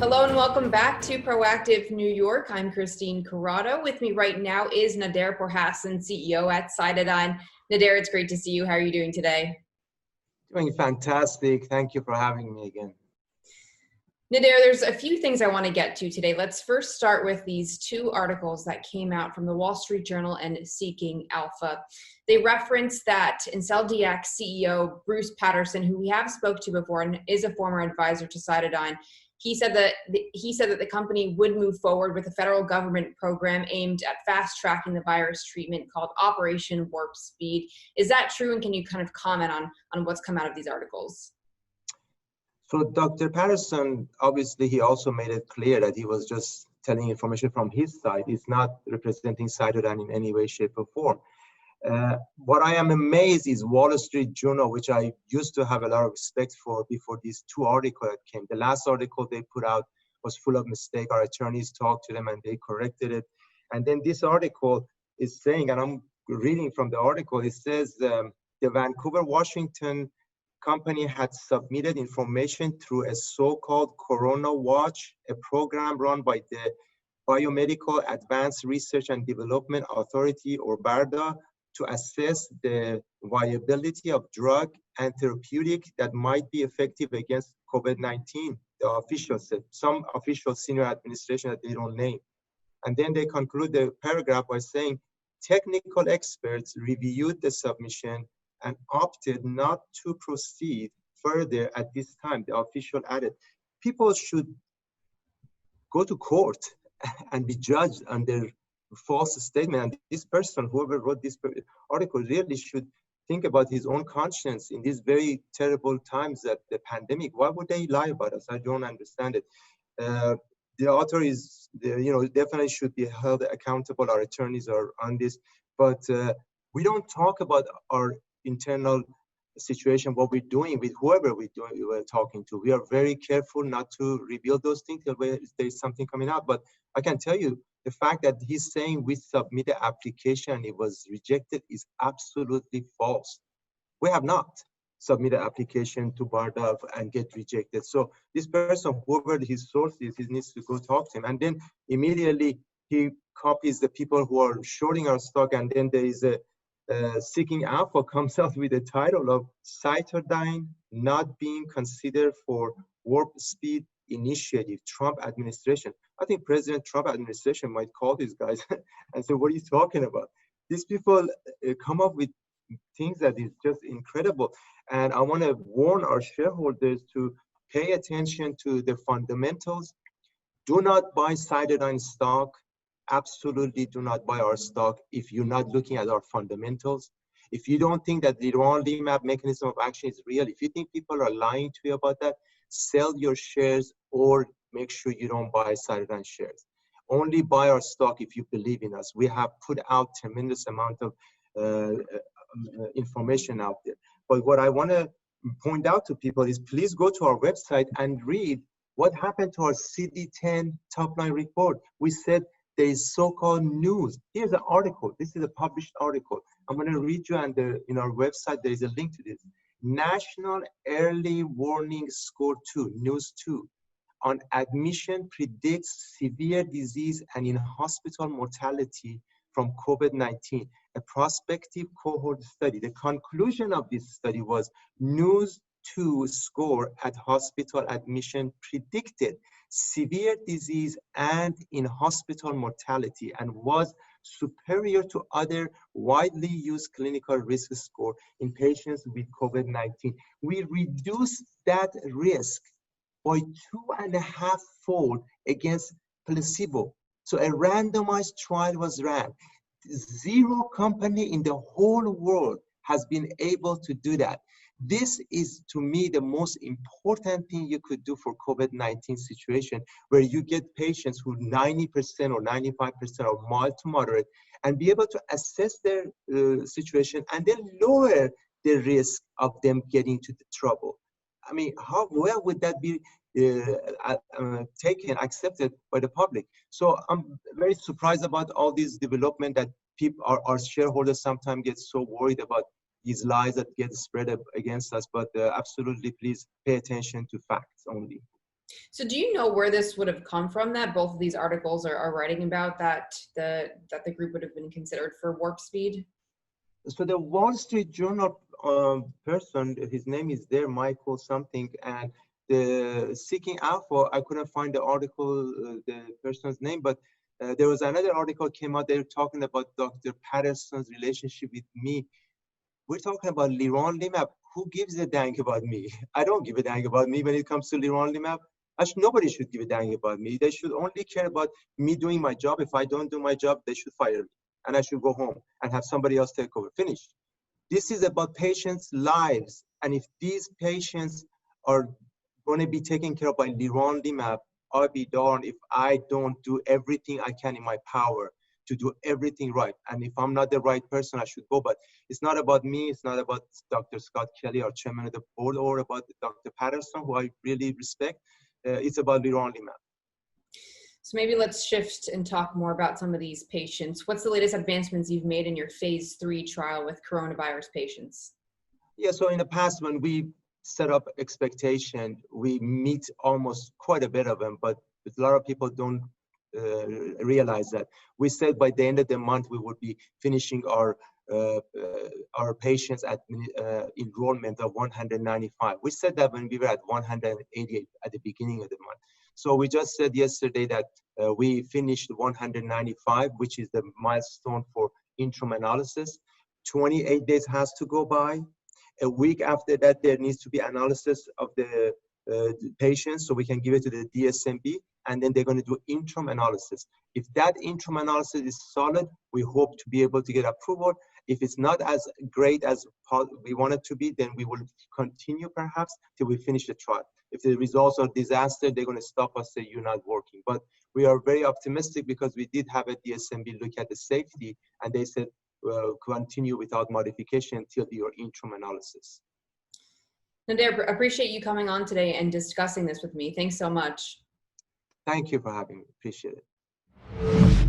Hello and welcome back to Proactive New York. I'm Christine Corrado. With me right now is Nader Porhassan, CEO at CytoDyn. Nader, it's great to see you. How are you doing today? Doing fantastic. Thank you for having me again. Nader, there's a few things I want to get to today. Let's first start with these two articles that came out from the Wall Street Journal and SeekingAlpha. They reference that IncelDX CEO Bruce Patterson, who we have spoke to before and is a former advisor to CytoDyn, he said that the company would move forward with a federal government program aimed at fast-tracking the virus treatment called Operation Warp Speed. Is that true? And can you kind of comment on what's come out of these articles? So Dr. Patterson, obviously, he also made it clear that he was just telling information from his side. He's not representing CytoDyn in any way, shape, or form. What I am amazed is Wall Street Journal, which I used to have a lot of respect for before these two articles that came. The last article they put out was full of mistakes. Our attorneys talked to them and they corrected it. And then this article is saying, and I'm reading from the article, it says the Vancouver, Washington company had submitted information through a so-called Corona Watch, a program run by the Biomedical Advanced Research and Development Authority, or BARDA, to assess the viability of drug and therapeutic that might be effective against COVID-19, the officials said, some official senior administration that they don't name. And then they conclude the paragraph by saying, technical experts reviewed the submission and opted not to proceed further at this time, the official added. People should go to court and be judged on their false statement. And this person, whoever wrote this article, really should think about his own conscience in these very terrible times that the pandemic. Why would they lie about us? I don't understand it. The author is, definitely should be held accountable. Our attorneys are on this, but we don't talk about our internal situation, what we're doing with whoever we're talking to. We are very careful not to reveal those things till there's something coming out. But I can tell you, the fact that he's saying we submitted an application and it was rejected is absolutely false. We have not submitted an application to BARDA and get rejected. So this person, whoever his source is, he needs to go talk to him. And then immediately he copies the people who are shorting our stock. And then there is a SeekingAlpha comes out with the title of CytoDyn not being considered for warp speed initiative, Trump administration. I think President Trump administration might call these guys and say, what are you talking about? These people come up with things that is just incredible. And I want to warn our shareholders to pay attention to the fundamentals. Do not buy CytoDyn stock. Absolutely do not buy our stock if you're not looking at our fundamentals. If you don't think that the leronlimab mechanism of action is real, if you think people are lying to you about that, sell your shares or make sure you don't buy CytoDyn shares. Only buy our stock if you believe in us. We have put out tremendous amount of information out there. But what I want to point out to people is please go to our website and read what happened to our CD10 top-line report. We said there is so-called news. Here's an article. This is a published article. I'm going to read you, and in our website, there is a link to this. National Early Warning Score 2, News 2, on admission predicts severe disease and in-hospital mortality from COVID-19, a prospective cohort study. The conclusion of this study was News 2 score at hospital admission predicted severe disease and in-hospital mortality and was superior to other widely used clinical risk score in patients with COVID-19. We reduced that risk by 2.5-fold against placebo. So a randomized trial was ran. Zero company in the whole world has been able to do that. This is, to me, the most important thing you could do for COVID-19 situation, where you get patients who 90% or 95% are mild to moderate and be able to assess their situation and then lower the risk of them getting to the trouble. I mean, how well would that be accepted by the public? So I'm very surprised about all this development that people, our shareholders sometimes get so worried about these lies that get spread against us, but absolutely please pay attention to facts only. So do you know where this would have come from, that both of these articles are writing about that the group would have been considered for warp speed? So the Wall Street Journal person, his name is there, Michael something, and the Seeking Alpha, I couldn't find the article, the person's name, but there was another article came out there talking about Dr. Patterson's relationship with me. We're talking about leronlimab. Who gives a dang about me? I don't give a dang about me when it comes to leronlimab. Nobody should give a dang about me. They should only care about me doing my job. If I don't do my job, they should fire me, and I should go home and have somebody else take over. Finish. This is about patients' lives, and if these patients are going to be taken care of by leronlimab, I'll be darned if I don't do everything I can in my power to do everything right. And if I'm not the right person, I should go. But it's not about me. It's not about Dr. Scott Kelly, our chairman of the board, or about Dr. Patterson, who I really respect. It's about leronlimab. So maybe let's shift and talk more about some of these patients. What's the latest advancements you've made in your phase 3 trial with coronavirus patients? Yeah, so in the past, when we set up expectation, we meet almost quite a bit of them, but a lot of people don't realize that. We said by the end of the month, we would be finishing our patients at enrollment of 195. We said that when we were at 188 at the beginning of the month. So we just said yesterday that we finished 195, which is the milestone for interim analysis. 28 days has to go by. A week after that, there needs to be analysis of the patients, so we can give it to the DSMB, and then they're going to do interim analysis. If that interim analysis is solid, we hope to be able to get approval. If it's not as great as we want it to be, then we will continue perhaps till we finish the trial. If the results are disaster, they're going to stop us, say you're not working. But we are very optimistic because we did have a DSMB look at the safety, and they said continue without modification until your interim analysis. Nader, appreciate you coming on today and discussing this with me. Thanks so much. Thank you for having me. Appreciate it.